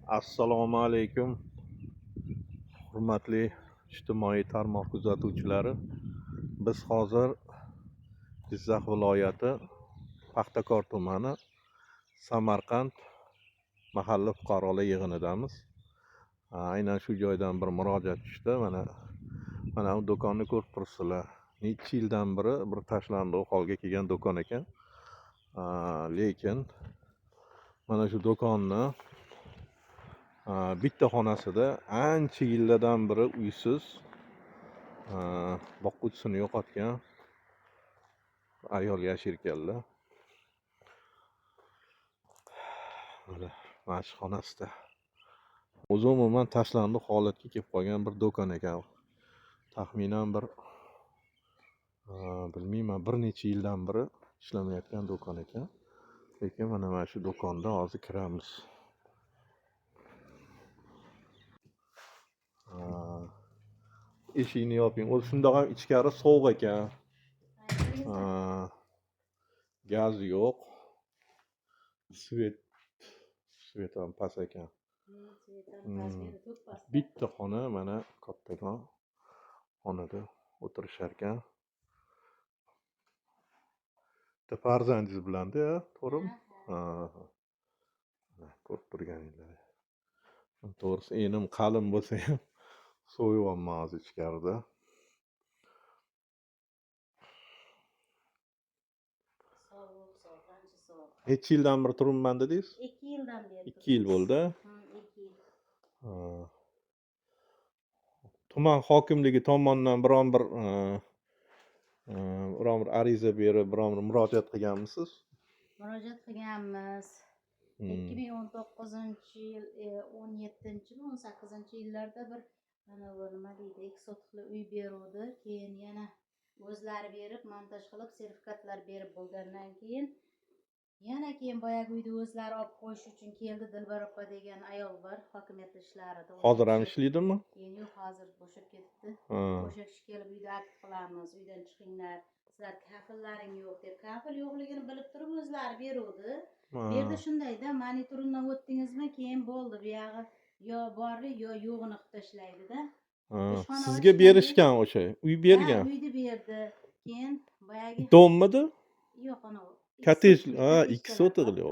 Assalomu alaykum, hurmatli ijtimoiy tarmoq kuzatuvchilari. Biz hozir Jizzax viloyati Paxtakor tumani Samarqand mahalla fuqarolar yig'inidamiz. Aynan shu joydan bir murojaat tushdi. Mana bu do'konni ko'rib turibsizlar. Necha yildan beri bir tashlandiq holga kelgan do'kon ekan. Lekin mana shu do'konni bitta xonasida ancha yillardan beri uysiz boquvchisini yo'qotgan ayol yashirganlar. Mana shu xonasida o'zi umuman tashlandiq holatga kelib qolgan bir do'kon ekan. Taxminan bir bilmayman, bir necha yildan beri ishlamayotgan do'kon ekan. Lekin mana shu do'konda hozir kiramiz. Eshikni yoping. O'zi shundoq ham ichkari sovuq ekan. Gaz yo'q. Svet ham past ekan. Bitta xona, mana kattagon xonada o'tirishar ekan. Bitta farzandingiz bilan-da, to'g'rimi? Ko'rib turganinglar. To'g'risi enim qalin bo'lsa ham sovuyyapman hozir ichkarida. Necha yildan beri turibman dedingiz? 2 yildan beri. 2 yil bo'ldi. 2 yil. Tuman hokimligi tomonidan biron bir ariza berib, biron bir murojaat qilganmisiz? Murojaat qilganmiz. 2019-yil 17-18-yillarda bir mana bu nima deydi, 2 sotixli uy beruvdi. Keyin yana o'zlari berib, montaj qilib, sertifikatlar berib bo'lgandan keyin boyagi uyni o'zlari olib qo'yish uchun keldi Dilbar opa degan ayol bor, hokimiyat ishlarida. Hozir ham ishlaydimi? Yo'q, hozir bo'shab ketdi. O'sha kishi kelib uyda akt qilamiz, uydan chiqinglar, sizlar kafillaring yo'q deb, kafil yo'qligini bilib turib o'zlari beruvdi. Bu yerda shundayda, monitoringdan o'tdingizmi, keyin bo'ldi, buyog'i yo borli yo yo'g'ini qilib tashlaydi-da. Sizga berishgan o'sha, uy bergan. Uyni berdi. Keyin boyagi Dommidi? yo'q, ana Kottej, 2 sotixli.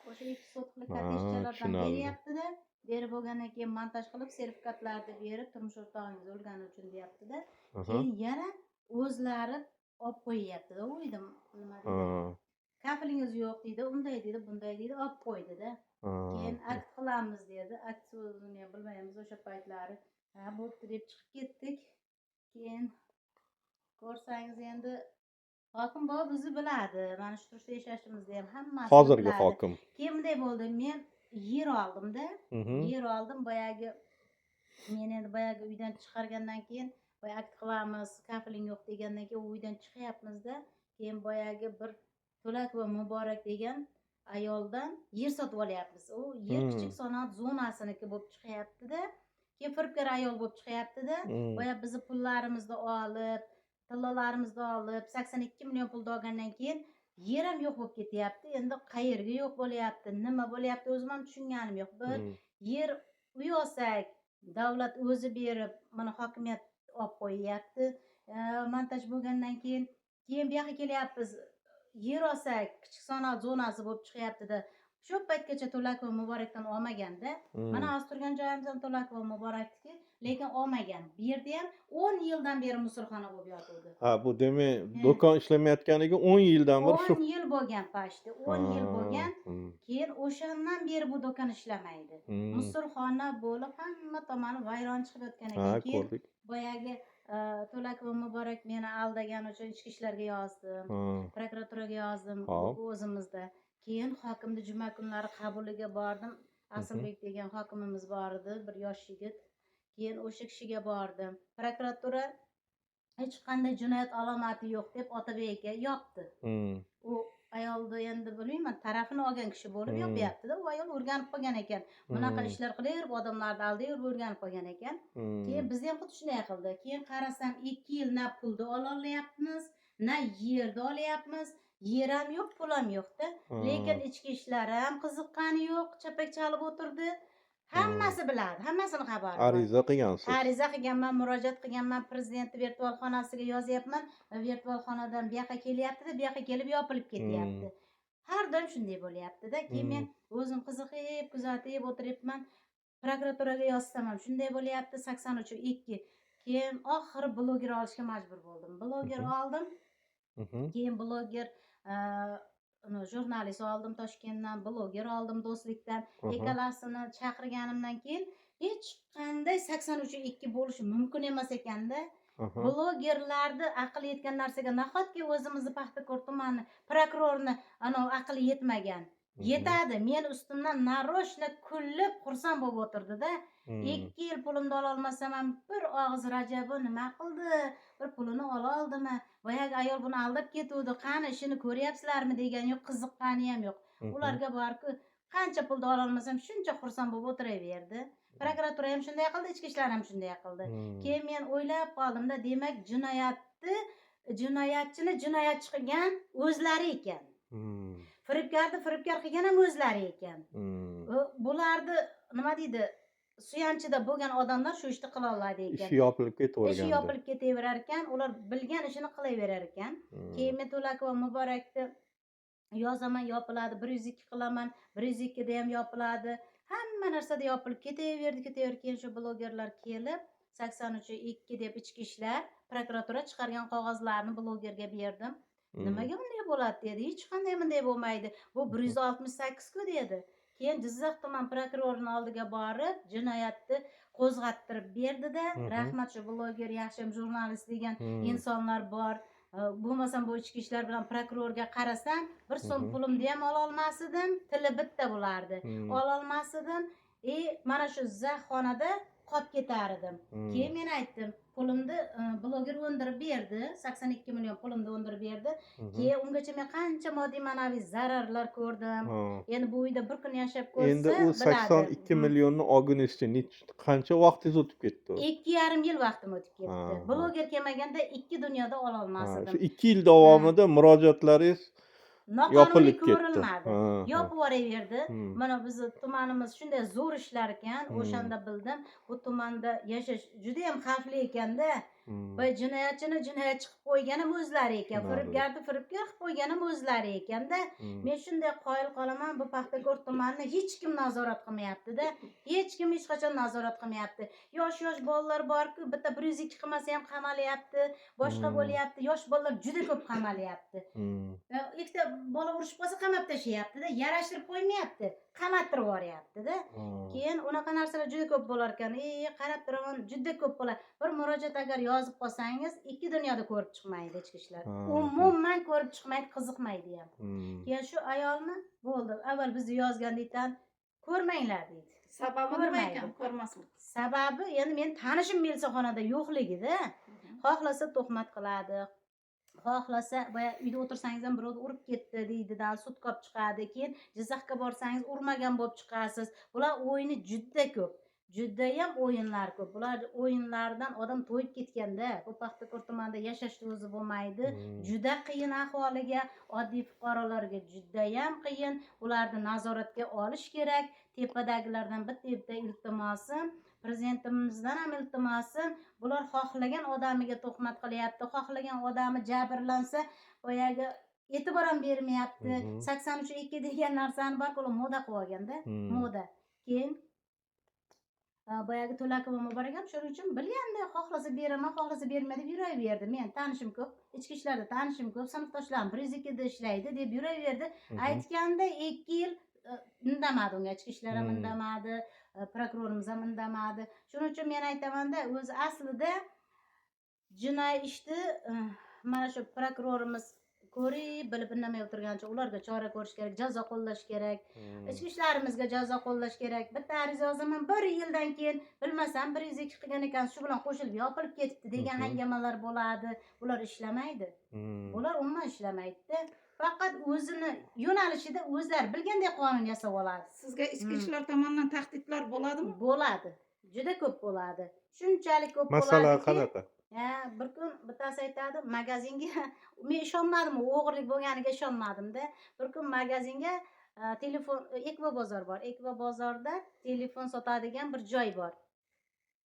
O'sha 2 sotixli kottejchalardan beryapti-da. Berib bo'lgandan keyin montaj qilib, sertifikatlarni berib, turmush o'rtog'ingiz o'lgani uchun deyapti-da. Keyin yana o'zlari olib qo'yyapti-da uyni. Nima deydi? Kafilingiz yo'q deydi, unday deydi, bunday deydi, olib qo'ydi-da. Keyin akt qilamiz dedi. Akt so'zini ham bilmaymiz o'sha paytlari. Bo'pti deb chiqib ketdik. Keyin ko'rsangiz endi hokim bor, bizni biladi. Mana shu turishda yashashimizni ham hammasi. Hozirgi hokim. Keyin bunday bo'ldi, men yer oldim-da. Yer oldim, boyagi men endi boyagi uydan chiqargandan keyin boya akt qilamiz, kafiling yo'q degandan keyin uydan chiqyapmiz-da. Keyin boyagi bir To'lakova Muborak degan ayoldan yer sotib olyapmiz. U yer kichik sanoat zonasiniki bo'lib chiqyapti-da. Keyin firibgar ayol bo'lib chiqyapti-da. Boya bizni pullarimizni olib, tillalarimizni olib, 82 million pul olgandan keyin yer ham yo'q bo'lib ketyapti. Endi qayerga yo'q bo'lyapti, nima bo'lyapti, o'zim ham tushunganim yo'q. Bir yer uy olsak, davlat o'zi berib, mana hokimiyat olib qo'yyapti. Montaj bo'lgandan keyin bu yoqqa kelyapmiz. Yer olsak, kichik sanoat zonasi bo'lib chiqyapti-da. Shu paytgacha To'lakova Muborakdan olmagan-da. Mana hozir turgan joyimiz ham To'lakova Muborakniki, lekin olmagan. Bu yerda ham 10 yildan beri musulxona bo'lib yotuvdi. Bu demak, do'kon ishlamayotganiga 10 yildan beri shu. 10 yil bo'lgan pashti, 10 yil bo'lgan. Keyin o'shandan beri bu do'kon ishlamaydi. Musulxona bo'lib, hamma tomoni vayron chiqib yotgan ekan. Keyin boyagi To'lakova Muborak meni aldagan uchun ichki ishlarga yozdim, prokuraturaga yozdim o'zimizda. Keyin hokimni juma kunlari qabuliga bordim. Asilbek degan hokimimiz bor edi, bir yosh yigit. Keyin o'sha kishiga bordim. Prokuratura hech qanday jinoyat alomati yo'q deb Otabekga yopdi. U ayolni endi bilmayman, tarafini olgan kishi bo'lib yopyapti-da. U ayol o'rganib qolgan ekan. Bunaqa ishlar qilaverib, odamlarni aldayverib o'rganib qolgan ekan. Keyin biz ham xuddi shunday qildi. Keyin qarasam 2 yil na pulni ola olyapmiz, na yerni olyapmiz. Yer ham yo'q, pul ham yo'q-da. Lekin ichki ishlar ham qiziqqani yo'q, chapak chalib o'tirdi. Hammasi biladi, hammasini xabari bor. Ariza qilgansiz. Ariza qilganman, murojaat qilganman, prezident virtual xonasiga yozyapman. Virtual xonadan bu yoqqa kelyapti-da, bu yoqqa kelib yopilib ketyapti. Har doim shunday bo'lyapti-da. Keyin men o'zim qiziqib, kuzatib o'tiribman. Prokuraturaga yozsam ham shunday bo'lyapti, 83.2. Keyin oxiri bloger olishga majbur bo'ldim. Bloger oldim. Keyin bloger jurnalist oldim Toshkentdan, bloger oldim Do'stlikdan. Ikkalasini chaqirganimdan keyin hech qanday 83.2 bo'lishi mumkin emas ekanda. Blogerlarni aqli yetgan narsaga nahotki o'zimizni Paxtakor tumani prokurorini aqli yetmagan. Yetadi. Men ustimdan naroshna kulib xursand bo'lib o'tirdi-da. 2 yil pulimni ola olmasam ham bir og'iz Rajabi nima qildi? Bir pulini ola oldimi? Boyagi ayol buni aldab ketuvdi. Qani ishini ko'ryapsizlarmi degan yo'q, qiziqqani ham yo'q. Ularga borku qancha pulni ola olmasam shuncha xursand bo'lib o'tiraverdi. Prokuratura ham shunday qildi, ichki ishlar ham shunday qildi. Keyin men o'ylab qoldim-da, demak jinoyatchini jinoyatchi qilgan o'zlari ekan. Firibgarni firibgar qilgan ham o'zlari ekan. Bularni nima deydi? Suyanchida bo'lgan odamlar shu ishni qila oladi ekan. Ishi yopilib ketavergan. Ishi yopilib ketaverar ekan, ular bilgan ishini qilaverar ekan. Keyin men To'lakova Muborakni yozaman, yopiladi, 102 qilaman, 102 da ham yopiladi. Hamma narsada yopilib ketaverdi. Keyin shu blogerlar kelib 83.2 deb ichki ishlar prokuratura chiqargan qog'ozlarni blogerga berdim. Nimaga bunday bo'ladi dedi. Hech qanday bunday bo'lmaydi. Bu 168 ku dedi. Keyin Jizzax tuman prokurorining oldiga borib, jinoyatni qo'zg'attirib berdi-da, rahmat shu bloger, yaxshi jurnalist degan insonlar bor. Bo'lmasam bu ichki ishlar bilan prokurorga qarasam, bir so'm pulimni ham ola olmas edim, tili bitta bo'lardi. Ola olmas edim. Mana shu zaxxonada qolib ketar edim. Keyin men aytdim, pulimni bloger o'ndirib berdi, 82 million pulimni o'ndirib berdi. Keyin ungacha men qancha moddiy ma'naviy zararlar ko'rdim. Endi bu uyda bir kun yashab ko'rsa, endi u 82 millionni olgunizcha qancha vaqtingiz o'tib ketdi? 2,5 yil vaqtim o'tib ketdi. Bloger kelmaganda 2 dunyoda ola olmas edim. Shu 2 yil davomida murojaatlaringiz noqonuniy ko'rilmadi. Yopib yuboraverdi. Mana bizni tumanimiz shunday zo'r ishlar ekan, o'shanda bildim, bu tumanda yashash juda ham xavfli ekanda. Voy jinoyatchini jinoyatchi qilib qo'ygan ham o'zlari ekan, firibgarni firibgar qilib qo'ygan ham o'zlari ekanda. Men shunday qoyil qolaman, bu Paxtakor tumanini hech kim nazorat qilmayapti-da. Hech kim hech qachon nazorat qilmayapti. Yosh bolalar bor-ku, bitta 102 qilmasa ham qamalyapti, boshqa bo'lyapti. Yosh bolalar juda ko'p qamalyapti. Ikkita bola urishib qolsa qamab tashlayapti-da, yarashtirib qo'ymayapti, qamattirib yuboryapti-da. Keyin unaqa narsalar juda ko'p bo'lar ekan. Qarab turaman, juda ko'p bo'ladi. Bir murojaat agar yozib qolsangiz, 2 dunyoda ko'rib chiqmaydi ichki ishlar. Umuman ko'rib chiqmaydi, qiziqmaydi ham. Keyin shu ayolni bo'ldi. Avval bizni yozgandikdan ko'rmanglar deydi. Sababi nima ekan? Ko'rmaslik. Sababi endi men tanishim melisaxonada yo'qligida, xohlasa tuhmat qiladi. Xohlasa boya uyda o'tirsangiz ham birovni urib ketdi deydi-da, sud olib chiqadi. Keyin Jizzaxga borsangiz urmagan bo'lib chiqasiz. Bular o'yini juda ko'p. Juda ham o'yinlar ko'p. Bular o'yinlardan odam to'yib ketganda, bu Paxtakor tumanida yashashni o'zi bo'lmaydi. Juda qiyin ahvoliga, oddiy fuqarolarga juda ham qiyin. Ularni nazoratga olish kerak. Tepadagilardan bitta iltimosim, prezidentimizdan ham iltimosim, bular xohlagan odamiga tuhmat qilyapti, xohlagan odami jabrlansa, boyagi e'tibor ham bermayapti. 83.2 degan narsani bor-ku, moda qilib olganda, moda. Keyin boyagi To'lakova Muborak ham shuning uchun bilganda xohlasa beraman, xohlasa bermaydi deb yuraverdi. Men tanishim ko'p, ichki ishlarda tanishim ko'p, sinfdoshlarim 102 da ishlaydi deb yuraverdi. Aytganda 2 yil indamadi unga, ichki ishlar ham indamadi, prokurorimiz ham indamadi. Shuning uchun men aytaman-da, o'zi aslida jinoiy ishni mana shu prokurorimiz ko'rib, bilib indamay o'tirgancha ularga chora ko'rish kerak, jazo qo'llash kerak. Ichki ishlarimizga jazo qo'llash kerak. Bitta ariza yozaman, 1 yildan keyin bilmasam 102 qilgan ekan, shu bilan qo'shilib yopilib ketibdi degan hangamalar bo'ladi. Bular ishlamaydi. Bular umuman ishlamaydi-da. Faqat o'zini yo'nalishida o'zlar bilgandek qonun yasab oladi. Sizga ichki ishlar tomonidan tahdidlar bo'ladimi? Bo'ladi. Juda ko'p bo'ladi. Shunchalik ko'p bo'ladi. Masala qanaqa? Bir kun bittasi aytadi, magazinga men ishonmadim, o'g'irlik bo'lganiga ishonmadim-da. Bir kun magazinga telefon Ekva bozor bor. Ekva bozorda telefon sotadigan bir joy bor.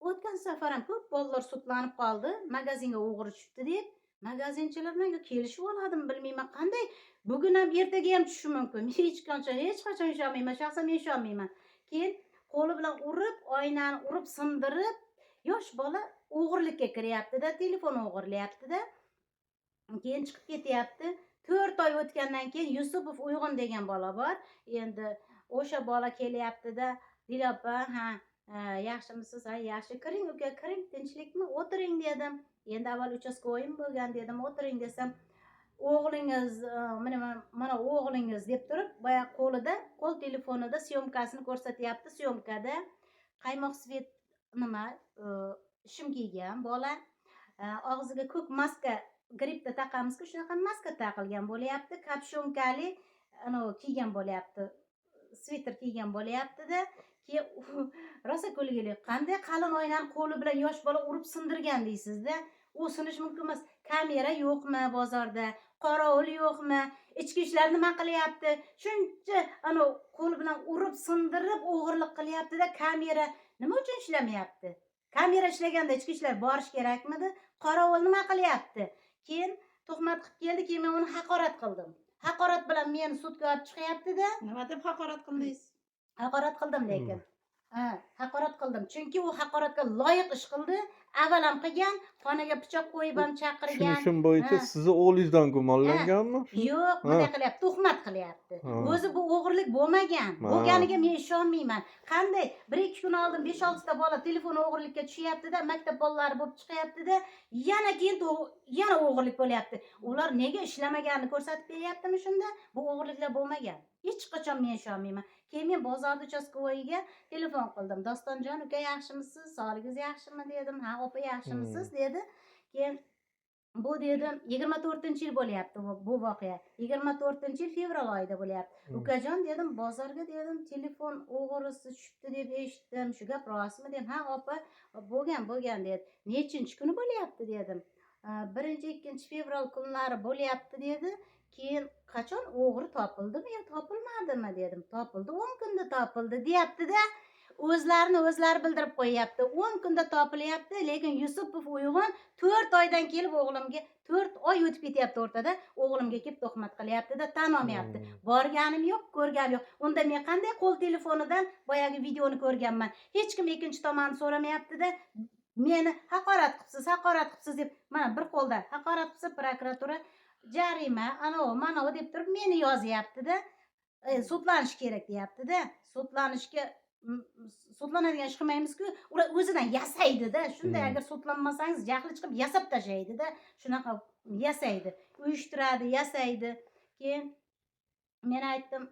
O'tgan safar ham ko'p bolalar sudlanib qoldi, magazinga o'g'ri tushibdi deb. Magazinchilar menga kelishib oladimi, bilmayman qanday. Bugun ham ertaga ham tushishi mumkin. Hech qachon ishonmayman, shaxsan men ishonmayman. Keyin qo'li bilan urib, oynani urib sindirib, yosh bola o'g'irlikka kiryapti-da, telefon o'g'irlayapti-da. Keyin chiqib ketyapti. 4 oy o'tgandan keyin Yusupov Uyg'un degan bola bor. Endi o'sha bola kelyapti-da, Dilopa, yaxshimisiz? Ha, yaxshi. Kiring uka, kiring, tinchlikmi? O'tiring dedim. Endi avval uchastkovoyim bo'lgan dedim, o'tiring desam, o'g'lingiz, mana o'g'lingiz deb turib, boya qo'l telefonida syomkasini ko'rsatyapti. Syomkada qaymoq svet shim kiygan bola, og'ziga ko'k maska, grippda taqamizku, shunaqa maska taqilgan bo'layapti. Kapshonkali kiygan bo'layapti. Sviter kiygan bo'layapti-da. Keyin rosa kulgili. Qanday qalin oynani qo'li bilan yosh bola urib sindirgan deysiz-da. U sinish mumkin emas. Kamera yo'qmi bozorda? Qorovul yo'qmi? Ichki ishlar nima qilyapti? Shuncha qo'li bilan urib sindirib o'g'irlik qilyapti-da. Kamera nima uchun ishlamayapti? Kamera ishlaganda ichki ishlar borish kerakmidi? Qorovul nima qilyapti? Keyin tuhmat qilib keldi, keyin men uni haqorat qildim. Haqorat bilan meni sudga olib chiqyapti-da. Nima deb haqorat qildingiz? Haqorat qildim lekin. Haqorat qildim. Chunki u haqoratga loyiq ish qildi. Avval ham qilgan, xonaga pichoq qo'yib ham chaqirgan. Tushunishim bo'yicha sizni o'g'lingizdan gumonlanganmi? Yo'q, bunday qilyapti, tuhmat qilyapti. O'zi bu o'g'irlik bo'lmagan. Bo'lganiga men ishonmayman. Qanday 1-2 kun oldin 5-6 ta bola telefon o'g'irlikka tushyapti-da, maktab bolalari bo'lib chiqyapti-da, yana keyin yana o'g'irlik bo'lyapti. Ular nega ishlamaganini ko'rsatib beryaptimi shunda? Bu o'g'irliklar bo'lmagan. Hech qachon men ishonmayman. Keyin men bozorda uchastkovoyiga telefon qildim. Dostonjon uka, yaxshimisiz? Sog'ligingiz yaxshimi dedim. Ha, opa yaxshimisiz dedi. Keyin bu dedim 24-yil bo'lyapti bu voqea. 24-yil fevral oyida bo'lyapti. Ukajon dedim, bozorga dedim, telefon o'g'risi tushibdi deb eshitdim. Shu gap rostmi dedim. Ha, opa, bo'lgan dedi. Nechinchi kuni bo'lyapti dedim. 1-2 fevral kunlari bo'lyapti dedi. Keyin qachon o'g'ri topildimi yo topilmadimi dedim. Topildi, 10 kunda topildi deyapti-da. O'zlari bildirib qo'yapti. 10 kunda topilyapti, lekin Yusupov Uyg'un 4 oydan kelib o'g'limga 4 oy o'tib ketyapti o'rtada, o'g'limga kelib tuhmat qilyapti-da, tan olmayapti. Borganim yo'q, ko'rganim yo'q. Unda men qanday qo'l telefonidan boyagi videoni ko'rganman. Hech kim ikkinchi tomonni so'ramayapti-da. Meni haqorat qilibsiz deb, mana bir qo'lda haqorat qilsa prokuratura jarima, mana deb turib meni yozyapti-da. Sudlanish kerak deyapti-da. Sudlanadigan ish qilmaymiz-ku, ular o'zidan yasaydi-da. Shunday agar sudlanmasangiz jahli chiqib yasab tashlaydi-da. Shunaqa yasaydi, uyushtiradi, yasaydi. Keyin men aytdim,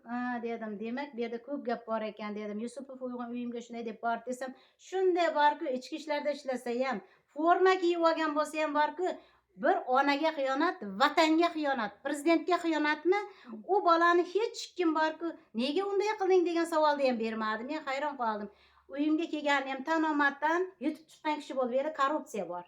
dedim, demak bu yerda ko'p gap bor ekan dedim. Yusupov Uyg'un uyimga shunday deb bor desam, shunday borku, ichki ishlarda ishlasa ham, forma kiyib olgan bo'lsa ham borku, bir onaga xiyonat, vatanga xiyonat, prezidentga xiyonatmi? U bolani hech kim borku, nega unday qilding degan savolni ham bermadi. Men hayron qoldim. Uyimga kelgani ham tanomatdan yutib chiqqan kishi bo'lib, yerda korrupsiya bor.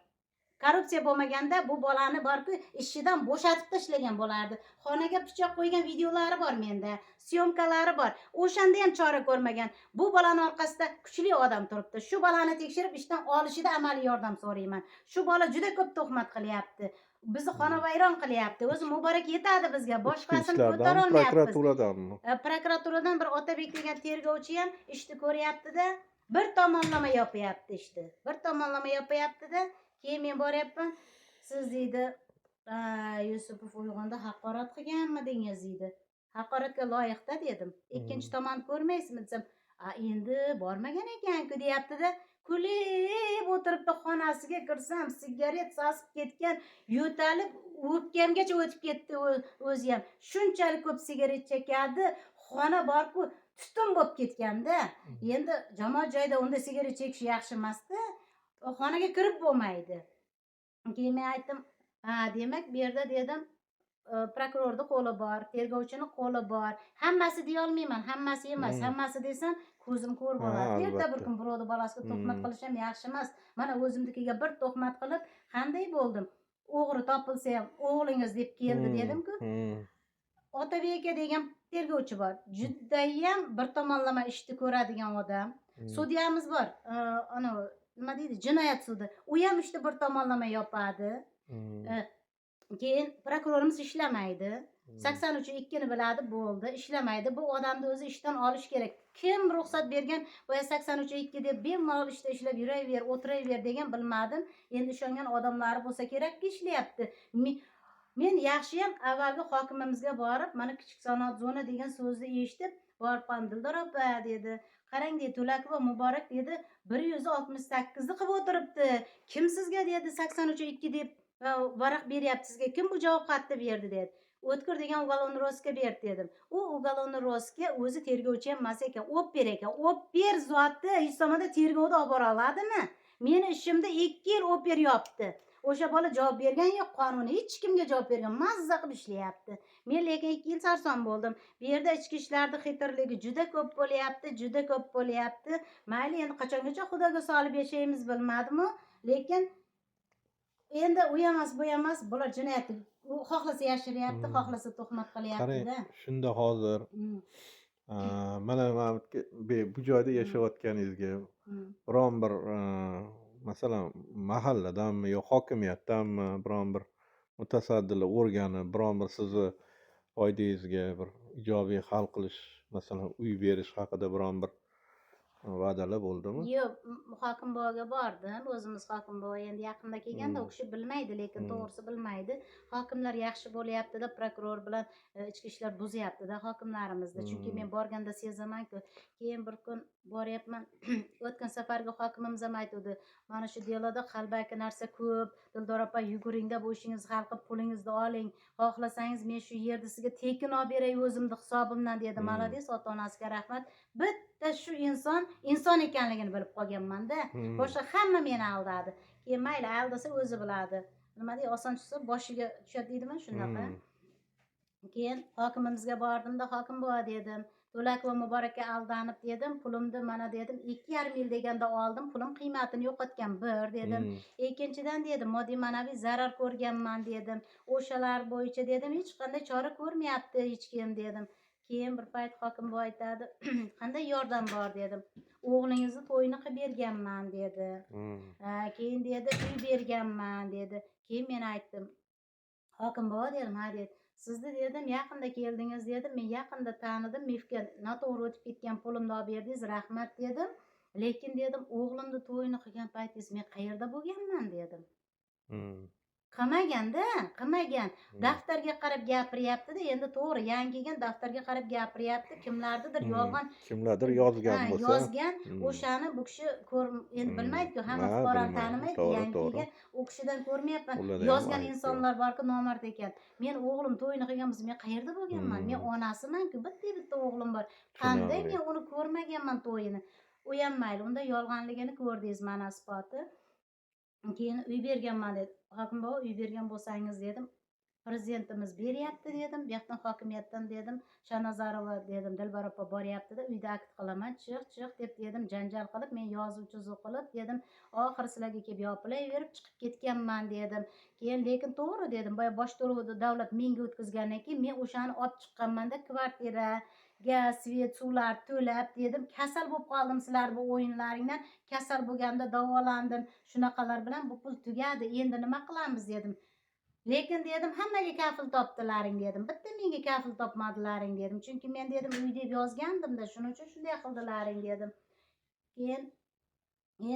Korrupsiya bo'lmaganda bu bolani borku, ishidan bo'shatib tashlagan bo'lardi. Xonaga pichoq qo'ygan videolari bor menda, syomkalari bor. O'shanda ham chora ko'rmagan. Bu bolani orqasida kuchli odam turibdi. Shu bolani tekshirib ishdan olishida amaliy yordam so'rayman. Shu bola juda ko'p tuhmat qilyapti. Bizni xonavayron qilyapti. O'zi muborak yetadi bizga. Boshqasini ko'tara olmayapmiz. Prokuraturadanmi? Prokuraturadan bir Otabek degan tergovchi ham ishni ko'ryapti-da, bir tomonlama yopyapti ishni. Bir tomonlama yopyapti-da. Keyin men boryapman. Siz deydi, Yusupov Uyg'unda haqorat qilganmidingiz deydi. Haqoratga loyiqda dedim. Ikkinchi tomonni ko'rmaysizmi desam, endi bormagan ekan-ku deyapti-da. Kulib o'tiribdi, xonasiga kirsam, sigaret sasib ketgan, yo'talib o'pkamgacha o'tib ketdi o'zi ham. Shunchalik ko'p sigaret chekadi, xona borku, tutun bo'lib ketganda. Endi jamoat joyida unda sigaret chekish yaxshi emas-da. Xonaga kirib bo'lmaydi. Keyin men aytdim, demak bu yerda dedim, prokurorning qo'li bor, tergovchining qo'li bor. Hammasi deya olmayman, hammasi emas. Hammasi desam, ko'zim ko'r bo'ladi. Erta bir kun birovning bolasiga tuhmat qilish ham yaxshi emas. Mana o'zimnikiga bir tuhmat qilib, qanday bo'ldim? O'g'ri topilsa ham o'g'lingiz deb keldi dedim-ku. Otabek aka degan tergovchi bor. Judayam bir tomonlama ishni ko'radigan odam. Sudyamiz bor. Ana nima deydi? Jinoyat sudi. U ham ishni bir tomonlama yopadi. Keyin prokurorimiz ishlamaydi. 83.2 ni biladi, bo'ldi, ishlamaydi. Bu odamni o'zi ishdan olish kerak. Kim ruxsat bergan boya 83.2 deb bemalol ishda ishlab yuraver, o'tiraver degan bilmadim. Endi ishongan odamlari bo'lsa kerakki ishlayapti. Men yaxshiyam avvalgi hokimimizga borib, mana kichik sanoat zona degan so'zni eshitib, borib qoldim. Dildor opa dedi. Qarang dedi, To'lakova Muborak dedi, 168 ni qilib o'tiribdi. Kim sizga dedi 83.2 deb varaq beryapti sizga? Kim bu javob xatni berdi dedi. O'tkir degan uголовный розыскка berdi dedim. U uголовный розыскка o'zi tergovchi ham emas ekan, oper ekan. Oper zoti hech zamonda tergovda olib bora oladimi? Meni ishimda 2 yil oper yopdi. O'sha bola javob bergan yo'q, qonuniy hech kimga javob bergan, mazza qilib ishlayapti. Men lekin 2 yil sarson bo'ldim. Bu yerda ichki ishlarning xitirligi juda ko'p bo'lyapti, juda ko'p bo'lyapti. Mayli, endi qachongacha xudoga solib yashaymiz bilmadim-ku, lekin endi u emas, bu emas, bular jinoyat. U xohlasa yashiryapti, xohlasa tuhmat qilyapti-da. Qarang, shunda hozir mana bu joyda yashayotganingizga biron bir masalan mahalladanmi yo hokimiyatdanmi biron bir mutasaddilar organi biron bir sizni foydangizga bir ijobiy hal qilish, masalan uy berish haqida biron bir va'dalar bo'ldimi? Yo'q, hokim buvaga bordim. O'zimiz hokim buva endi yaqinda kelganda u kishi bilmaydi, lekin to'g'risi bilmaydi. Hokimlar yaxshi bo'lyapti-da, prokuror bilan ichki ishlar buzyapti-da hokimlarimizni. Chunki men borganda sezaman-ku. Keyin bir kun boryapman. O'tgan safargi hokimimiz ham aytdi, mana shu deloda qalbaki narsa ko'p. Dildor opa yuguringda bu ishingizni hal qilib pulingizni oling. Xohlasangiz men shu yerda sizga tekin olib beray o'zimning hisobimdan dedi. Malades, ota-onasiga rahmat. Bitta shu inson ekanligini bilib qolganman-da. Boshqa hamma meni aldadi. Keyin mayli, aldasa o'zi biladi. Nima dey, oson tushsa boshiga tushadi deydimi shunaqa. Keyin hokimimizga bordim-da, hokim buva dedim. To'lakova Muborakka aldanib dedim, pulimni mana dedim 2,5 yil deganda oldim, pulim qiymatini yo'qotgan bir dedim. Ikkinchidan dedim, moddiy ma'naviy zarar ko'rganman dedim. O'shalar bo'yicha dedim, hech qanday chora ko'rmayapti hech kim dedim. Keyin bir payt hokim buva aytadi, qanday yordam bor dedim. O'g'lingizni to'yini qilib berganman dedi. Keyin dedi, uy berganman dedi. Keyin men aytdim, hokim buva dedim, ha dedi. Sizni dedim, yaqinda keldingiz dedim, men yaqinda tanidim, mifga noto'g'ri o'tib ketgan pulimni olib berdingiz, rahmat dedim. Lekin dedim, o'g'limni to'yini qilgan paytingiz men qayerda bo'lganman dedim. Qilmagan. Daftarga qarab gapiryapti-da, endi to'g'ri, yangi kelgan daftarga qarab gapiryapti. Kimlardir yolg'on, kimlardir yozgan bo'lsa, yozgan, o'shani bu kishi endi bilmaydi-ku, hamma fuqaroni tanimaydi, yangi kelgan, u kishidan ko'rmayapman. Yozgan insonlar borki, nomard ekan. Men o'g'lim to'yini qilganmiz, men qayerda bo'lganman? Men onasiman-ku, bitta o'g'lim bor. Qanday men uni ko'rmaganman to'yini? U ham mayli, unda yolg'onligini ko'rdingiz, mana isboti. Keyin uy berganman dedi. Hokim buva, uy bergan bo'lsangiz dedim, prezidentimiz beryapti dedim, bu yoqdan hokimiyatdan dedim, Shanazarova dedim, Dilbar opa boryapti-da, uyda akt qilaman, chiq deb dedim, janjal qilib, men yozuvchi qilib dedim, oxiri sizlarga kelib yopilaverib chiqib ketganman dedim. Keyin lekin to'g'ri dedim, boya bosh to'lovni davlat menga o'tkazgandan keyin men o'shani olib chiqqanman-da, kvartira, gaz, svet, suvlar to'lab dedim, kasal bo'lib qoldim sizlar bu o'yinlaringdan, kasal bo'lganda davolandim, shunaqalar bilan bu pul tugadi, endi nima qilamiz dedim. Lekin dedim, hammaga kafil topdilaring dedim, bitta menga kafil topmadilaring dedim, chunki men dedim uy deb yozgandim-da, shuning uchun shunday qildilaring dedim. Keyin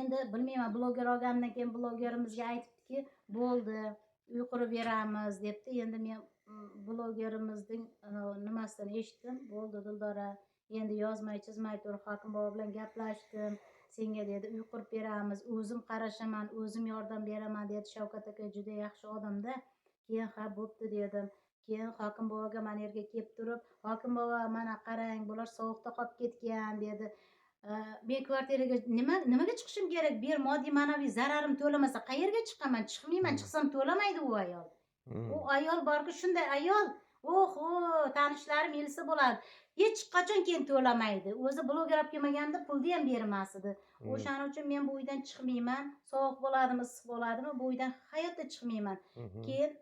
endi bilmayman, bloger olgandan keyin blogerimizga aytibdiki, bo'ldi, uy qurib beramiz debdi. Endi men blogerimizning nimasidan eshitdim, bo'ldi Dildora, endi yozmay chizmay tur, hokim buva bilan gaplashdim, senga dedi uy qurib beramiz, o'zim qarashaman, o'zim yordam beraman dedi. Shavkat aka juda yaxshi odamda. Keyin ha bo'pti dedim. Keyin hokim buvaga mana yerga kelib turib, hokim buva mana qarang, bular sovuqda qolib ketgan dedi. Men kvartiraga nimaga chiqishim kerak? Bu yer moddiy ma'naviy zararim to'lamasa qayerga chiqaman? Chiqmayman, chiqsam to'lamaydi u ayol. U ayol borki, shunday ayol, oho, tanishlarim ilsa bo'ladi. Hech qachon keyin to'lamaydi. O'zi bloger olib kelmaganda pulni ham bermas edi. O'shaning uchun men bu uydan chiqmayman. Sovuq bo'ladimi, issiq bo'ladimi, bu uydan hayotda chiqmayman. Keyin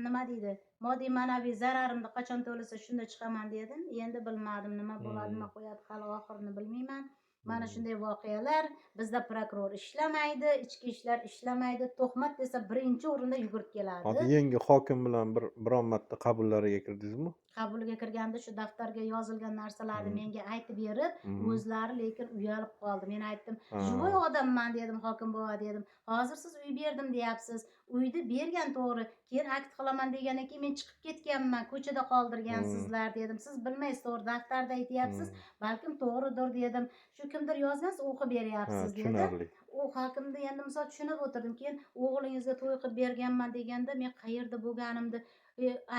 nima deydi? moddiy ma'naviy zararimni qachon to'lasa shunda chiqaman dedim. Endi bilmadim nima bo'ladi, nima qo'yadi, hali oxirini bilmayman. Mana shunday voqealar. Bizda prokuror ishlamaydi, ichki ishlar ishlamaydi. Tuhmat desa birinchi o'rinda yugurib keladi. Hozir yangi hokim bilan biron marta qabullariga kirdingizmi? Qabulga kirganda shu daftarga yozilgan narsalarni menga aytib berib, o'zlari lekin uyalib qoldi. Men aytdim, "Живой odamman" dedim, "Hokim bova" dedim. "Hozir siz uy berdim deyapsiz. Uyni bergan to'g'ri. Keyin akt qilaman degandan keyin men chiqib ketganman, ko'chada qoldirgansizlar" dedim. "Siz bilmaysiz, to'g'ri daftarda aytyapsiz. Balkim to'g'ridir" dedim. "Shu kimdir yozgansiz, o'qib beryapsiz" dedim. Tushunarli. U hokimni endi misol tushunib o'tirdim. Keyin o'g'lingizga to'y qilib berganman deganda men qayerda bo'lganimni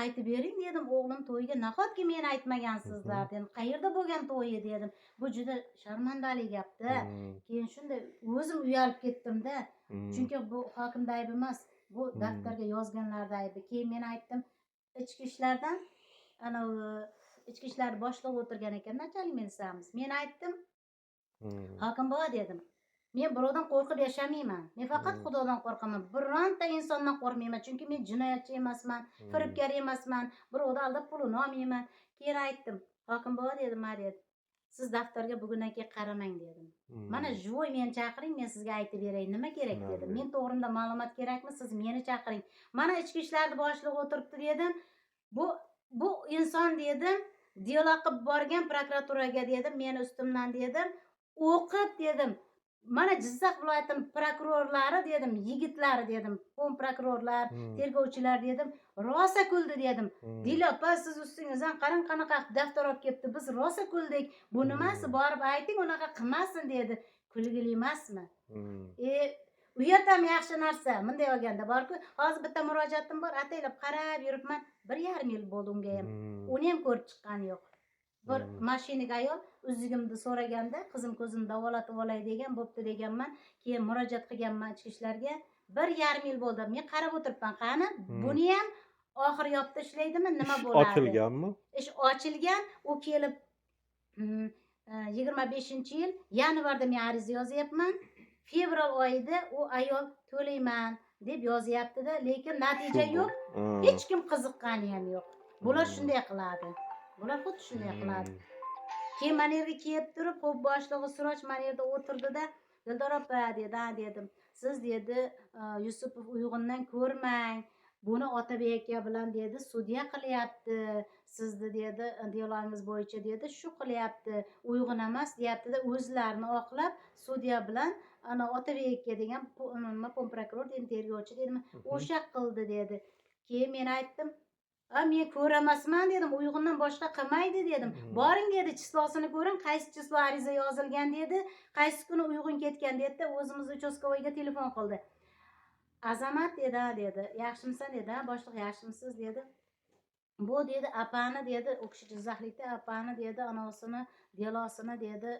aytib bering dedim. "O'g'lim to'yiga nahotki men aytmagansizlar" dedim. "Qayerda bo'lgan to'yi" dedim. Bu juda sharmandali gapda. Keyin shunday o'zim uyalib ketdim-da. Chunki bu hokimda ayb emas, bu daftarga yozganlarda aybi. Keyin men aytdim, ichki ishlardan ana ichki ishlar boshlig'i o'tirgan ekan, nachalik milsamiz. Men aytdim, "Hokim bova" dedim. "Men birovdan qo'rqib yashamayman. Men faqat Xudodan qo'rqaman. Bironta insondan qo'rqmayman. Chunki men jinoyatchi emasman, firibgar emasman, birovni aldab pulini olmayman." Keyin aytdim, "Hokim bova" dedim, "Ma" dedim. "Siz daftarga bugundan keyin qaramang" dedim. "Mana живой meni chaqiring, men sizga aytib beray, nima kerak" dedim. "Men to'g'rimda ma'lumot kerakmi? Siz meni chaqiring. Mana ichki ishlarni boshlig'i o'tiribdi" dedim. Bu inson" dedim, "delo qilib borgan prokuraturaga" dedim, "meni ustimdan" dedim. "O'qib" dedim. "Mana Jizzax viloyatining prokurorlari" dedim, "yigitlari" dedim, "Pom prokurorlar, tergovchilar" dedim. "Rosa kuldi" dedim. "Dilo opa, siz ustingizdan qarang qanaqa daftar olib kelibdi. Biz rosa kuldik. Bu nimasi? Borib ayting, unaqa qilmasin" dedi. Kulgili emasmi? Uyat ham yaxshi narsa. Bunday olganda borku, hozir bitta murojaatim bor, ataylab qarab yuribman. 1,5 yil bo'ldi unga ham. Uni ham ko'rib chiqqani yo'q. Bir mashinaga ayol uzugimni so'raganda, "Qizim ko'zini davolatib olay" degan, "Bo'pti" deganman. Keyin murojaat qilganman ichki ishlarga. 1,5 yil bo'ldi. Men qarab o'tiribman. Qani, buni ham oxir yopda ishlaydimi, nima bo'ladi? Ochilganmi? Ish ochilgan. U kelib 25-yil yanvarda men ariza yozyapman. Fevral oyida u ayol "To'layman" deb yozyapti-da, lekin natija yo'q. Hech kim qiziqqani ham yo'q. Bular shunday qiladi. Bular xuddi shunday qiladi. Keyin mana yerga kelib turib, xo'p boshlig'i Suroj mana yerda o'tirdi-da, "Dildor opa" dedi, "Ha" dedim. "Siz" dedi, "Yusupov uyg'undan ko'rmang. Buni Otabek aka bilan" dedi, "sudya qilyapti. Sizni" dedi, "delongiz bo'yicha" dedi, "shu qilyapti. Uyg'un emas" deyapti-da, o'zlarini oqlab sudya bilan ana Otabek aka degan nima pom prokuror dedim, tergovchi dedim, "O'sha qildi" dedi. Keyin men aytdim, "Men ko'ramasman" dedim, "Uyg'undan boshqa qilmaydi" dedim. "Boring" dedi, "chislosini ko'ring, qaysi chislo ariza yozilgan" dedi, "qaysi kuni Uyg'un ketgan" dedi. O'zimiz uchastkovoyga telefon qildi. "Azamat" dedi, "Ha" dedi. "Yaxshimisan" dedi. "Ha, boshliq yaxshimisiz" dedi. "Bu" dedi, "apani" dedi, u kishi Jizzaxlikda, "apani" dedi, "anosini delosini" dedi,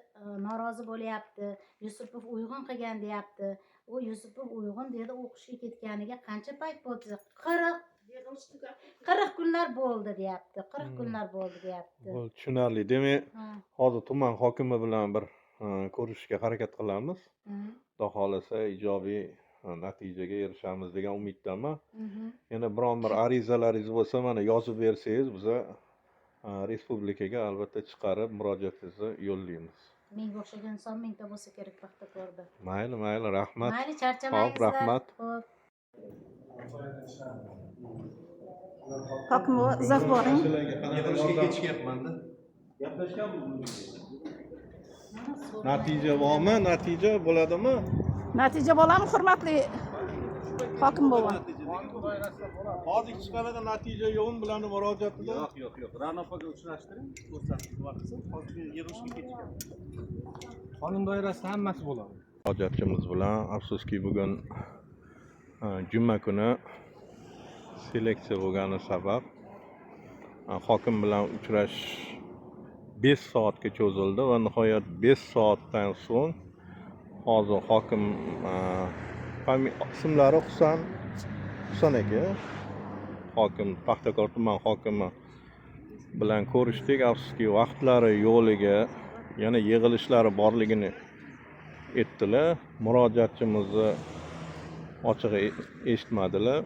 "norozi bo'lyapti. Yusupov Uyg'un qilgan" deyapti. U Yusupov Uyg'un dedi, o'qishga ketganiga qancha payt bo'ldi? 40 kunlar bo'ldi deyapti. 40 kunlar bo'ldi deyapti. Bu tushunarli. Demak, hozir tuman hokimi bilan bir ko'rishishga harakat qilamiz. Xudo xolasa ijobiy natijaga erishamiz degan umiddaman. Yana biron bir arizalaringiz bo'lsa, mana yozib bersangiz, biz respublikaga albatta chiqarib murojaatingizni yo'llaymiz. Menga o'xshagan inson mingta bo'lsa kerak Paxtakorda. Mayli, rahmat. Mayli, charchamaysiz. Xo'p, rahmat. Hokim bova, izoh boring. Yig'ilishga ketishyapman-da. Natija bormi? Natija bo'ladimi? Natija bo'ladimi, hurmatli hokim bova? Hozir chiqaradigan natija yo'qmi bilan murojaatida? Yo'q. Ranopaga uchrashtiring, ko'rsatib vaqtsin. Hozir yig'ilishga ketyapman. Qonun doirasida hammasi bo'ladi. Murojaatchimiz bilan afsuski bugun juma kuni seleksiya bo'lgani sabab hokim bilan uchrashish 5 soatga cho'zildi va nihoyat 5 soatdan so'ng hozir hokim ismlari Husan aka, hokim, Paxtakor tuman hokimi bilan ko'rishdik. Afsuski vaqtlari yo'qligi, yana yig'ilishlari borligini aytdilar. Murojaatchimizni ochig'i eshitmadilar.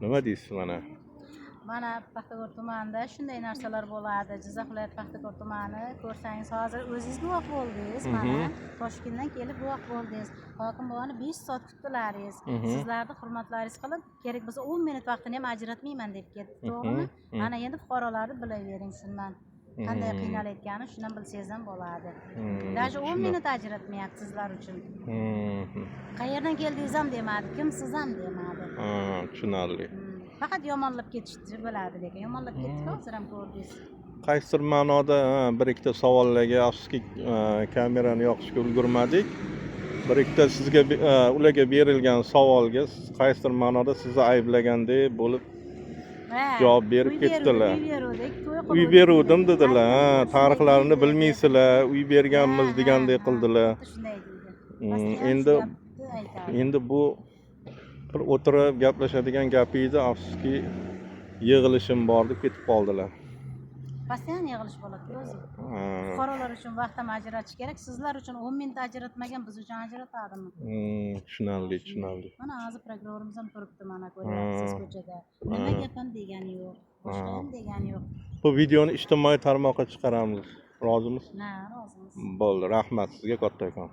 Nima deysiz mana? Mana Paxtakor tumanida shunday narsalar bo'ladi. Jizzax viloyati Paxtakor tumani ko'rsangiz hozir o'zingiz guvoh bo'ldingiz. Mana Toshkentdan kelib guvoh bo'ldingiz. Hokim buvani 5 soat kutdilaringiz. Sizlarni hurmatlaringiz qilib, kerak bo'lsa 10 minut vaqtini ham ajratmayman deb ketdi. To'g'rimi? Mana endi fuqarolarni bilavering shundan. Qanday qiynalayotganini shundan bilsangiz ham bo'ladi. Даже 10 minut ajratmayapti sizlar uchun. Qayerdan keldingiz ham demadi, kimsiz ham demadi. Tushunarli. Faqat yomonlab ketishni biladi lekin yomonlab ketdi hozir ham ko'rdingiz. Qaysidir ma'noda bir ikkita savollarga afsuski kamerani yoqishga ulgurmadik. Bir ikkita sizga ularga berilgan savolga qaysidir ma'noda sizni ayblagandek bo'lib javob berib ketdilar. Uy beruvdim dedilar. Tarixlarini bilmaysizlar, uy berganmiz degandek qildilar. Endi bu bir o'tirib gaplashadigan gapingizni afsuski yig'ilishim bor deb ketib qoldilar. Постоянно yig'ilish bo'ladi o'zi. Fuqarolar uchun vaqt ham ajratish kerak. Sizlar uchun 10 minut ajratmagan, biz uchun ajratadimi? Tushunarli, tushunarli. Mana hozir prokurorimiz ham turibdi mana ko'ryapsiz ko'chada. Nima gap ham degani yo'q. Boshqa ham degani yo'q. Bu videoni ijtimoiy tarmoqqa chiqaramiz. Rozimisiz? Ha, rozimiz. Bo'ldi, rahmat sizga kattakon.